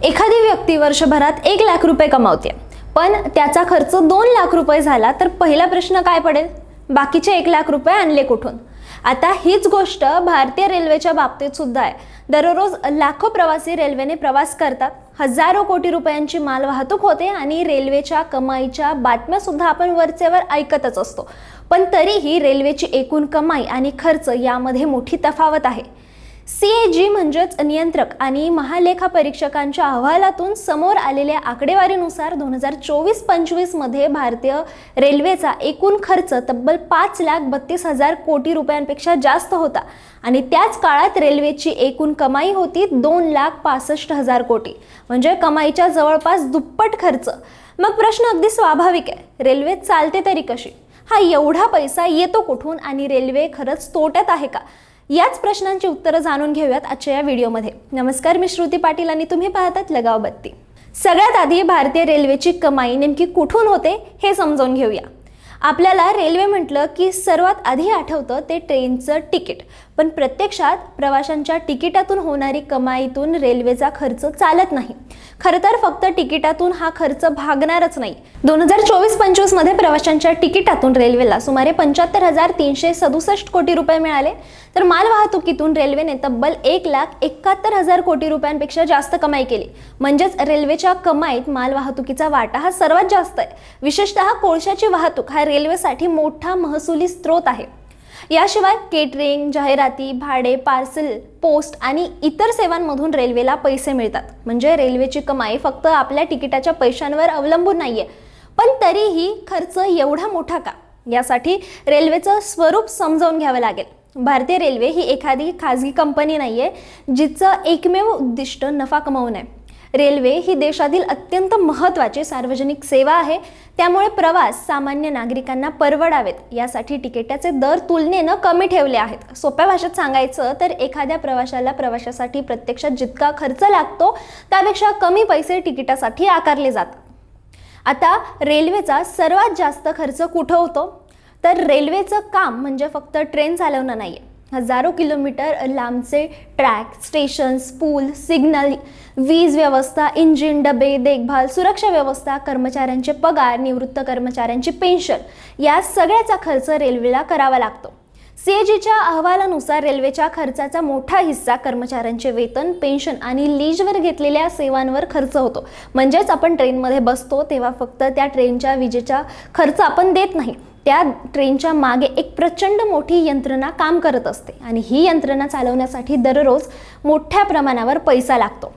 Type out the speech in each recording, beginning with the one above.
एखादी व्यक्ती वर्षभरात 1 लाख रुपये कमावते, पण त्याचा खर्च 2 लाख रुपये झाला तर पहिला प्रश्न काय पडेल? बाकीचे 1 लाख रुपये आणले कुठून? आता हीच गोष्ट भारतीय रेल्वेच्या बाबतीत सुद्धा आहे. दररोज लाखो प्रवासी रेल्वेने प्रवास करतात, हजारो कोटी रुपयांची माल वाहतूक होते आणि रेल्वेच्या कमाईच्या बातम्या सुद्धा आपण वरचेवर ऐकतच असतो. पण तरीही रेल्वेची एकूण कमाई आणि खर्च यामध्ये मोठी तफावत आहे. CAG म्हणजेच नियंत्रक आणि महालेखा परीक्षकांच्या अहवालातून समोर आलेल्या आकडेवारीनुसार 2024-25 मध्ये भारतीय रेल्वेचा एकूण खर्च तब्बल 5,32,000 कोटी रुपयांपेक्षा जास्त होता आणि त्याच काळात रेल्वेची एकूण कमाई होती 2,65,000 कोटी, म्हणजे कमाईच्या जवळपास दुप्पट खर्च. मग प्रश्न अगदी स्वाभाविक आहे, रेल्वे चालते तरी कशी? हा एवढा पैसा येतो कुठून आणि रेल्वे खरंच तोट्यात आहे का? याच प्रश्नांची उत्तरं जाणून घेऊयात आजच्या या व्हिडिओमध्ये. नमस्कार, मी श्रुती पाटील आणि तुम्ही पाहतात लगाव बत्ती. सगळ्यात आधी भारतीय रेल्वेची कमाई नेमकी कुठून होते हे समजावून घेऊया. आपल्याला रेल्वे म्हटलं की सर्वात आधी आठवतं ते ट्रेनचं तिकीट, पण प्रत्यक्षात प्रवाशांच्या तिकिटातून होणारी कमाईतून रेल्वेचा खर्च चालत नाही. खरं तर फक्त तिकिटातून हा खर्च भागणारच नाही. 2024-25 मध्ये प्रवाशांच्या तिकिटातून रेल्वेला सुमारे 75,367 कोटी रुपये मिळाले, तर माल वाहतुकीतून रेल्वेने तब्बल 1,71,000 कोटी रुपयांपेक्षा जास्त कमाई केली. म्हणजेच रेल्वेच्या कमाईत माल वाहतुकीचा वाटा हा सर्वात जास्त आहे. विशेषतः कोळशाची वाहतूक हा रेल्वेसाठी मोठा महसुली स्रोत आहे. याशिवाय केटरिंग, जाहिराती, भाडे, पार्सल, पोस्ट आणि इतर सेवांमधून रेल्वेला पैसे मिळतात. म्हणजे रेल्वेची कमाई फक्त आपल्या तिकिटाच्या पैशांवर अवलंबून नाहीये. पण तरीही खर्च एवढा मोठा का? यासाठी रेल्वेचं स्वरूप समजावून घ्यावं लागेल. भारतीय रेल्वे ही एखादी खाजगी कंपनी नाहीये जिचं एकमेव उद्दिष्ट नफा कमावणं आहे. रेल्वे ही देशातील अत्यंत महत्त्वाची सार्वजनिक सेवा आहे. त्यामुळे प्रवास सामान्य नागरिकांना परवडावेत यासाठी तिकिटाचे दर तुलनेनं कमी ठेवले आहेत. सोप्या भाषेत सांगायचं तर एखाद्या प्रवाशासाठी प्रत्यक्षात जितका खर्च लागतो त्यापेक्षा कमी पैसे तिकिटासाठी आकारले जातात. आता रेल्वेचा सर्वात जास्त खर्च कुठं होतो? तर रेल्वेचं काम म्हणजे फक्त ट्रेन चालवणं नाहीये. हजारो किलोमीटर लांबचे ट्रॅक, स्टेशन्स, पूल, सिग्नल, वीज व्यवस्था, इंजिन, डबे, देखभाल, सुरक्षा व्यवस्था, कर्मचाऱ्यांचे पगार, निवृत्त कर्मचाऱ्यांची पेन्शन, या सगळ्याचा खर्च रेल्वेला करावा लागतो. CAGच्या अहवालानुसार रेल्वेच्या खर्चाचा मोठा हिस्सा कर्मचाऱ्यांचे वेतन, पेन्शन आणि लीजवर घेतलेल्या सेवांवर खर्च होतो. म्हणजेच आपण ट्रेनमध्ये बसतो तेव्हा फक्त त्या ट्रेनच्या विजेचा खर्च आपण देत नाही, त्या ट्रेनच्या मागे एक प्रचंड मोठी यंत्रणा काम करत असते आणि ही यंत्रणा चालवण्यासाठी दररोज मोठ्या प्रमाणावर पैसा लागतो.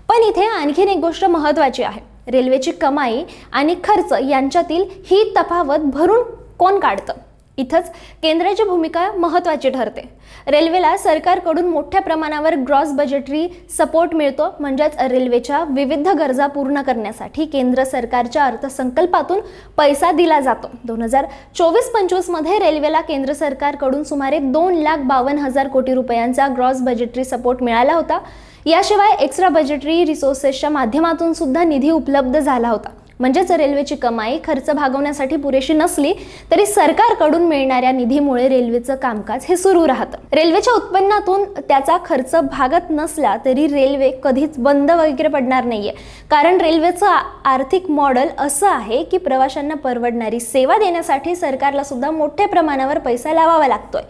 पण इथे आणखीन एक गोष्ट महत्त्वाची आहे. रेल्वेची कमाई आणि खर्च यांच्यातील ही तफावत भरून कोण काढतं? इथंच केंद्राची भूमिका महत्त्वाची ठरते. रेल्वेला सरकारकडून मोठ्या प्रमाणावर ग्रॉस बजेटरी सपोर्ट मिळतो. म्हणजेच रेल्वेच्या विविध गरजा पूर्ण करण्यासाठी केंद्र सरकारच्या अर्थसंकल्पातून पैसा दिला जातो. 2024-25 मध्ये रेल्वेला केंद्र सरकारकडून सुमारे 2,52,000 कोटी रुपयांचा ग्रॉस बजेटरी सपोर्ट मिळाला होता. याशिवाय एक्स्ट्रा बजेटरी रिसोर्सेसच्या माध्यमातून सुद्धा निधी उपलब्ध झाला होता. म्हणजेच रेल्वेची कमाई खर्च भागवण्यासाठी पुरेशी नसली तरी सरकारकडून मिळणाऱ्या निधीमुळे रेल्वेचं कामकाज हे सुरू राहतं. रेल्वेच्या उत्पन्नातून त्याचा खर्च भागत नसला तरी रेल्वे कधीच बंद वगैरे पडणार नाहीये. कारण रेल्वेचं आर्थिक मॉडेल असं आहे की प्रवाशांना परवडणारी सेवा देण्यासाठी सरकारला सुद्धा मोठ्या प्रमाणावर पैसा लावावा लागतोय.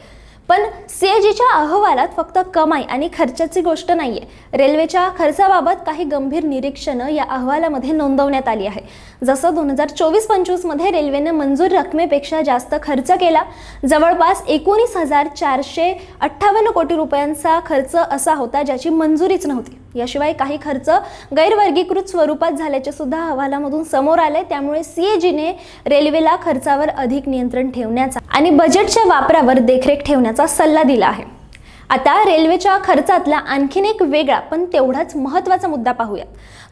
पण CAGच्या अहवालात फक्त कमाई आणि खर्चाची गोष्ट नाहीये. रेल्वेच्या खर्चाबाबत काही गंभीर निरीक्षणं या अहवालामध्ये नोंदवण्यात आली आहे. जसं 2024-25 मध्ये रेल्वेने मंजूर रकमेपेक्षा जास्त खर्च केला. जवळपास 19,458 कोटी रुपयांचा खर्च असा होता ज्याची मंजुरीच नव्हती. याशिवाय काही खर्च गैरवर्गीकृत स्वरूपात झाल्याचे सुद्धा अहवालामधून समोर आले. त्यामुळे CAGने रेल्वेला खर्चावर अधिक नियंत्रण ठेवण्याचा आणि बजेटच्या वापरावर देखरेख ठेवण्याचा सल्ला दिला आहे. आता रेल्वेच्या खर्चातला आणखीन एक वेगळा पण तेवढाच महत्त्वाचा मुद्दा पाहूया.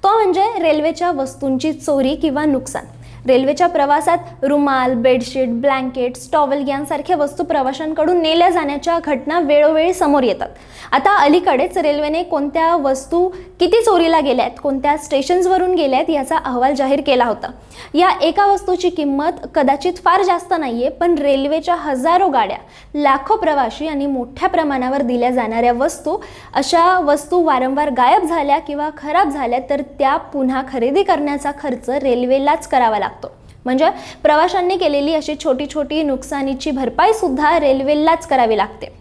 तो म्हणजे रेल्वेच्या वस्तूंची चोरी किंवा नुकसान. रेल्वेच्या प्रवासात रुमाल, बेडशीट, ब्लँकेट्स, टॉवेल यांसारख्या वस्तू प्रवाशांकडून नेल्या जाण्याच्या घटना वेळोवेळी समोर येतात. आता अलीकडेच रेल्वेने कोणत्या वस्तू किती चोरीला गेल्यात, कोणत्या स्टेशन्सवरून गेल्यात याचा अहवाल जाहीर केला होता. या एका वस्तूची किंमत कदाचित फार जास्त नाहीये, पण रेल्वेच्या हजारो गाड्या, लाखो प्रवासी आणि मोठ्या प्रमाणावर दिल्या जाणाऱ्या वस्तू, अशा वस्तू वारंवार गायब झाल्या किंवा खराब झाल्या तर त्या पुन्हा खरेदी करण्याचा खर्च रेल्वेलाच करावा लागतो. म्हणजे प्रवाशांनी केलेली अशी छोटी छोटी नुकसानीची भरपाई सुद्धा रेल्वेलाच करावी लागते.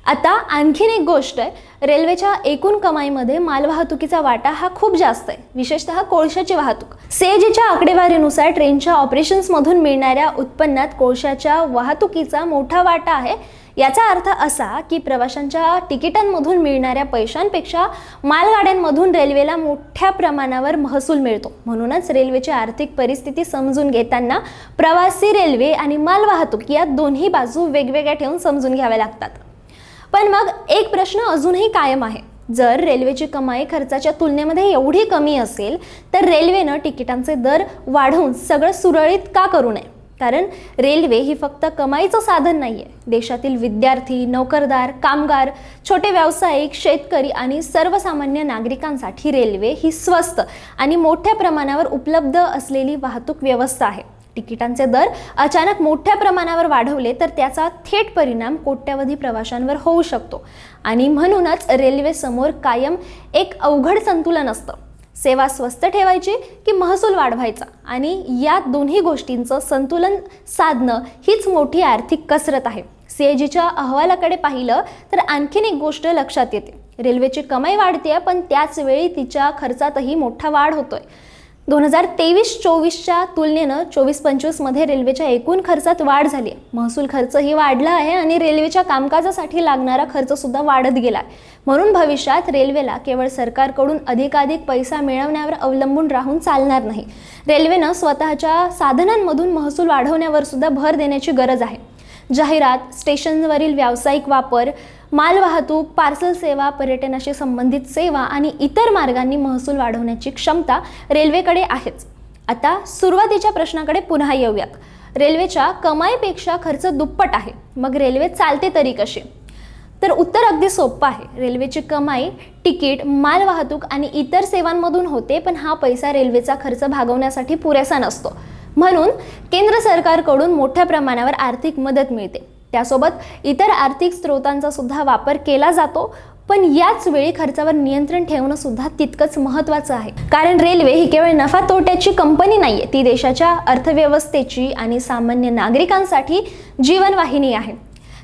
आता आणखीन एक गोष्ट आहे, रेल्वेच्या एकूण कमाईमध्ये मालवाहतुकीचा वाटा हा खूप जास्त आहे, विशेषतः कोळशाची वाहतूक. सीएजीच्या आकडेवारीनुसार ट्रेनच्या ऑपरेशन्समधून मिळणाऱ्या उत्पन्नात कोळशाच्या वाहतुकीचा मोठा वाटा आहे. याचा अर्थ असा की प्रवाशांच्या तिकिटांमधून मिळणाऱ्या पैशांपेक्षा मालगाड्यांमधून रेल्वेला मोठ्या प्रमाणावर महसूल मिळतो. म्हणूनच रेल्वेची आर्थिक परिस्थिती समजून घेताना प्रवासी, रेल्वे आणि मालवाहतूक या दोन्ही बाजू वेगवेगळ्या ठेवून समजून घ्याव्या लागतात. पण मग एक प्रश्न अजूनही कायम आहे, जर रेल्वेची कमाई खर्चाच्या तुलनेमध्ये एवढी कमी असेल तर रेल्वेनं तिकिटांचे दर वाढवून सगळं सुरळीत का करू नये? कारण रेल्वे ही फक्त कमाईचं साधन नाहीये. देशातील विद्यार्थी, नोकरदार, कामगार, छोटे व्यावसायिक, शेतकरी आणि सर्वसामान्य नागरिकांसाठी रेल्वे ही स्वस्त आणि मोठ्या प्रमाणावर उपलब्ध असलेली वाहतूक व्यवस्था आहे. तिकिटांचे दर अचानक मोठ्या प्रमाणावर वाढवले तर त्याचा थेट परिणाम कोट्यवधी प्रवाशांवर होऊ शकतो आणि म्हणूनच रेल्वे समोर कायम एक अवघड संतुलन असतं. सेवा स्वस्त ठेवायची की महसूल वाढवायचा, आणि या दोन्ही गोष्टींचं संतुलन साधणं हीच मोठी आर्थिक कसरत आहे. सीएजीच्या अहवालाकडे पाहिलं तर आणखीन एक गोष्ट लक्षात येते, रेल्वेची कमाई वाढते पण त्याच वेळी तिच्या खर्चातही मोठा वाढ होतोय. 2023-24च्या तुलनेनं 24-25 मध्ये रेल्वेच्या एकूण खर्चात वाढ झाली आहे. महसूल खर्चही वाढला आहे आणि रेल्वेच्या कामकाजासाठी लागणारा खर्च सुद्धा वाढत गेला आहे. म्हणून भविष्यात रेल्वेला केवळ सरकारकडून अधिकाधिक पैसा मिळवण्यावर अवलंबून राहून चालणार नाही. रेल्वेनं स्वतःच्या साधनांमधून महसूल वाढवण्यावर सुद्धा भर देण्याची गरज आहे. जाहिरात, स्टेशनवरील व्यावसायिक वापर, मालवाहतूक, पार्सल सेवा, पर्यटनाशी संबंधित सेवा आणि इतर मार्गांनी महसूल वाढवण्याची क्षमता रेल्वेकडे आहेच. आता सुरुवातीच्या प्रश्नाकडे पुन्हा येऊयात. रेल्वेच्या कमाईपेक्षा खर्च दुप्पट आहे, मग रेल्वे चालते तरी कशी? तर उत्तर अगदी सोपं आहे. रेल्वेची कमाई तिकीट, मालवाहतूक आणि इतर सेवांमधून होते, पण हा पैसा रेल्वेचा खर्च भागवण्यासाठी पुरेसा नसतो. म्हणून केंद्र सरकारकडून मोठ्या प्रमाणावर आर्थिक मदत मिळते. त्यासोबत इतर आर्थिक स्रोतांचा सुद्धा वापर केला जातो. पण याच वेळी खर्चावर नियंत्रण ठेवणं सुद्धा तितकंच महत्त्वाचं आहे. कारण रेल्वे ही केवळ नफा तोट्याची कंपनी नाहीये, ती देशाच्या अर्थव्यवस्थेची आणि सामान्य नागरिकांसाठी जीवनवाहिनी आहे.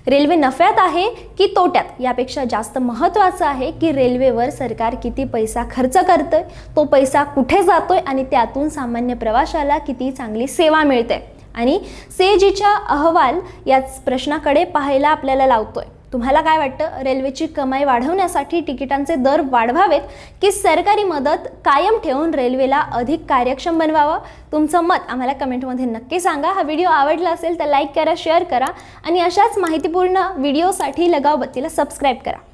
रेल्वे नफ्यात आहे की तोट्यात यापेक्षा जास्त महत्त्वाचं आहे की रेल्वेवर सरकार किती पैसा खर्च करतोय, तो पैसा कुठे जातोय आणि त्यातून सामान्य प्रवाशाला किती चांगली सेवा मिळते. आणि सीएजीचा अहवाल याच प्रश्नाकडे पाहायला आपल्याला लावतोय. तुम्हाला काय वाटतं, रेल्वेची कमाई वाढवण्यासाठी तिकिटांचे दर वाढवावेत की सरकारी मदत कायम ठेवून रेल्वेला अधिक कार्यक्षम बनवावं? तुमचं मत आम्हाला कमेंटमध्ये नक्की सांगा. हा व्हिडिओ आवडला असेल तर लाईक करा, शेअर करा आणि अशाच माहितीपूर्ण व्हिडिओसाठी लगाव बत्तीला सबस्क्राईब करा.